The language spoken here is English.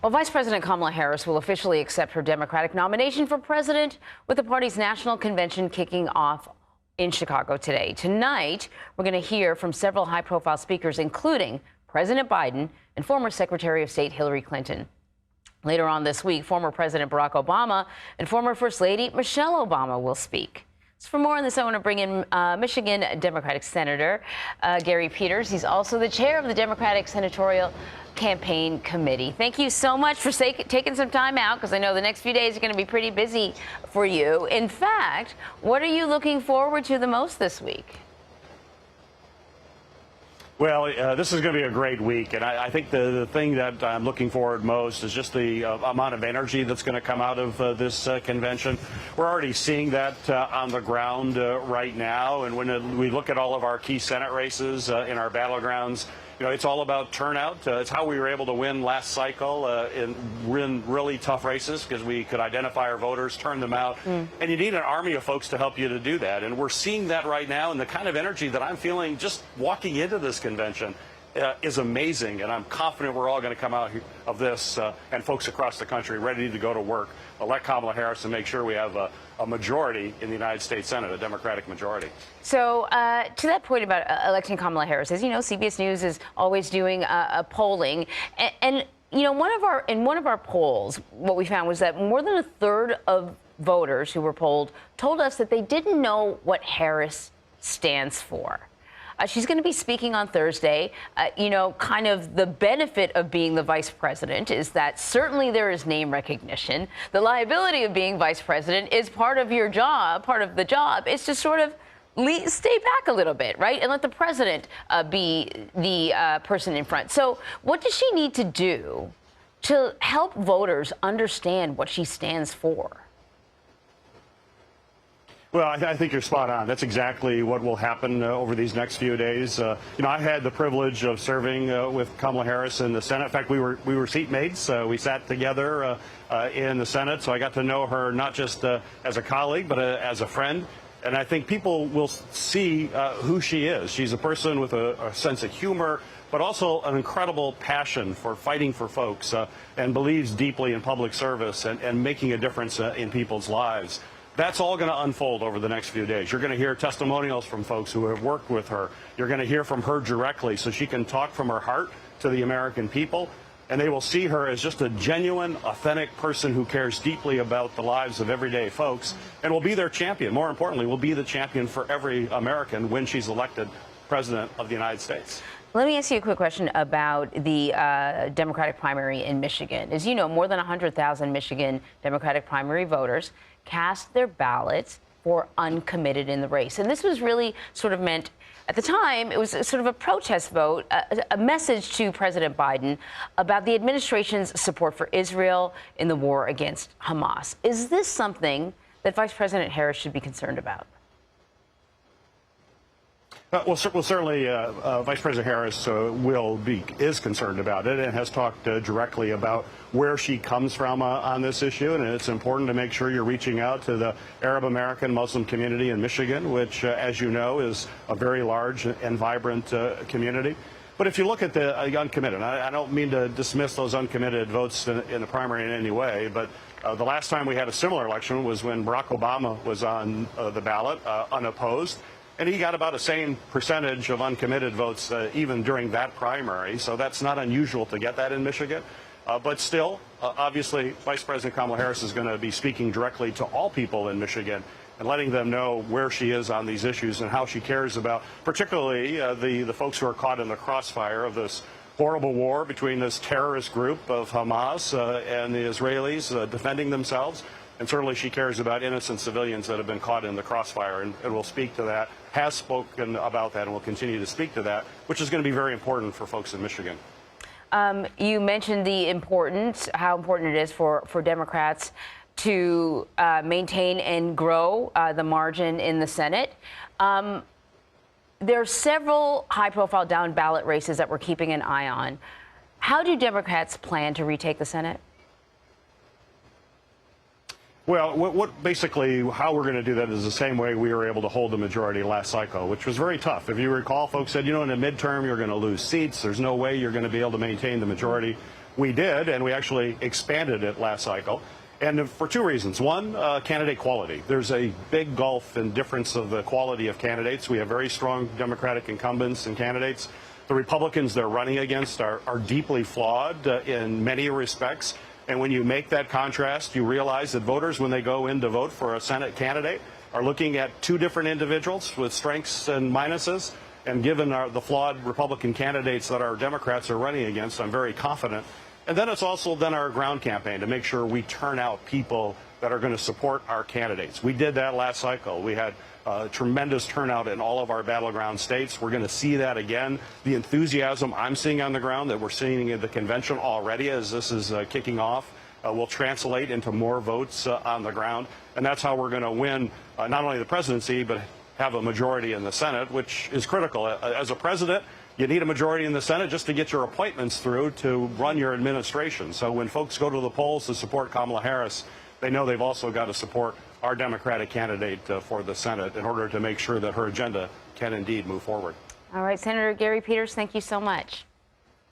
Well, Vice President Kamala Harris will officially accept her Democratic nomination for president with the party's national convention kicking off in Chicago today. Tonight, we're going to hear from several high-profile speakers, including President Biden and former Secretary of State Hillary Clinton. Later on this week, former President Barack Obama and former First Lady Michelle Obama will speak. So for more on this, I want to bring in Michigan Democratic Senator Gary Peters. He's also the chair of the Democratic Senatorial Campaign Committee. Thank you so much for taking some time out, because I know the next few days are going to be pretty busy for you. In fact, what are you looking forward to the most this week? Well, this is going to be a great week, and I think the thing that I'm looking forward most is just the amount of energy that's going to come out of this convention. We're already seeing that on the ground right now, and when we look at all of our key Senate races in our battlegrounds, you know, it's all about turnout. It's how we were able to win last cycle and win really tough races, because we could identify our voters, turn them out. And you need an army of folks to help you to do that. And we're seeing that right now. And the kind of energy that I'm feeling just walking into this convention is amazing. And I'm confident we're all going to come out of this and folks across the country ready to go to work, elect Kamala Harris, and make sure we have a majority in the United States Senate, a Democratic majority. So to that point about electing Kamala Harris, as you know, CBS News is always doing a polling, and you know, in one of our polls, what we found was that more than a third of voters who were polled told us that they didn't know what Harris stands for. She's going to be speaking on Thursday. You know, kind of the benefit of being the vice president is that certainly there is name recognition. The liability of being vice president is part of your job. Part of the job is to sort of stay back a little bit, right? And let the president be the person in front. So what does she need to do to help voters understand what she stands for? Well, I think you're spot on. That's exactly what will happen over these next few days. You know, I had the privilege of serving with Kamala Harris in the Senate. In fact, we were seatmates. We sat together in the Senate, so I got to know her not just as a colleague, but as a friend. And I think people will see who she is. She's a person with a sense of humor, but also an incredible passion for fighting for folks, and believes deeply in public service and making a difference in people's lives. That's all going to unfold over the next few days. You're going to hear testimonials from folks who have worked with her. You're going to hear from her directly, so she can talk from her heart to the American people. And they will see her as just a genuine, authentic person who cares deeply about the lives of everyday folks, and will be their champion. More importantly, will be the champion for every American when she's elected President of the United States. Let me ask you a quick question about the Democratic primary in Michigan. As you know, more than 100,000 Michigan Democratic primary voters cast their ballots for uncommitted in the race. And this was really sort of meant, at the time, it was sort of a protest vote, a message to President Biden about the administration's support for Israel in the war against Hamas. Is this something that Vice President Harris should be concerned about? Well, certainly, Vice President Harris is concerned about it and has talked directly about where she comes from on this issue. And it's important to make sure you're reaching out to the Arab American Muslim community in Michigan, which, as you know, is a very large and vibrant community. But if you look at the uncommitted, I don't mean to dismiss those uncommitted votes in the primary in any way, but the last time we had a similar election was when Barack Obama was on the ballot, unopposed. And he got about the same percentage of uncommitted votes even during that primary. So that's not unusual to get that in Michigan. But still, obviously, Vice President Kamala Harris is going to be speaking directly to all people in Michigan and letting them know where she is on these issues and how she cares about, particularly the folks who are caught in the crossfire of this horrible war between this terrorist group of Hamas and the Israelis defending themselves. And certainly she cares about innocent civilians that have been caught in the crossfire, and will speak to that, has spoken about that, and will continue to speak to that, which is going to be very important for folks in Michigan. You mentioned how important it is for Democrats to maintain and grow the margin in the Senate. There are several high-profile down-ballot races that we're keeping an eye on. How do Democrats plan to retake the Senate? Well, basically how we're going to do that is the same way we were able to hold the majority last cycle, which was very tough. If you recall, folks said, you know, in a midterm, you're going to lose seats. There's no way you're going to be able to maintain the majority. we did, and we actually expanded it last cycle. And for two reasons. One, candidate quality. There's a big gulf in difference of the quality of candidates. We have very strong Democratic incumbents and candidates. The Republicans they're running against are deeply flawed in many respects. And when you make that contrast, you realize that voters, when they go in to vote for a Senate candidate, are looking at two different individuals with strengths and minuses. And given the flawed Republican candidates that our Democrats are running against, I'm very confident. And then it's also then our ground campaign to make sure we turn out people that are going to support our candidates. We did that last cycle. We had tremendous turnout in all of our battleground states. We're going to see that again. The enthusiasm I'm seeing on the ground that we're seeing in the convention already as this is kicking off will translate into more votes on the ground. And that's how we're going to win not only the presidency, but have a majority in the Senate, which is critical. As a president, you need a majority in the Senate just to get your appointments through to run your administration. So when folks go to the polls to support Kamala Harris, they know they've also got to support our Democratic candidate for the Senate in order to make sure that her agenda can indeed move forward. All right, Senator Gary Peters, thank you so much.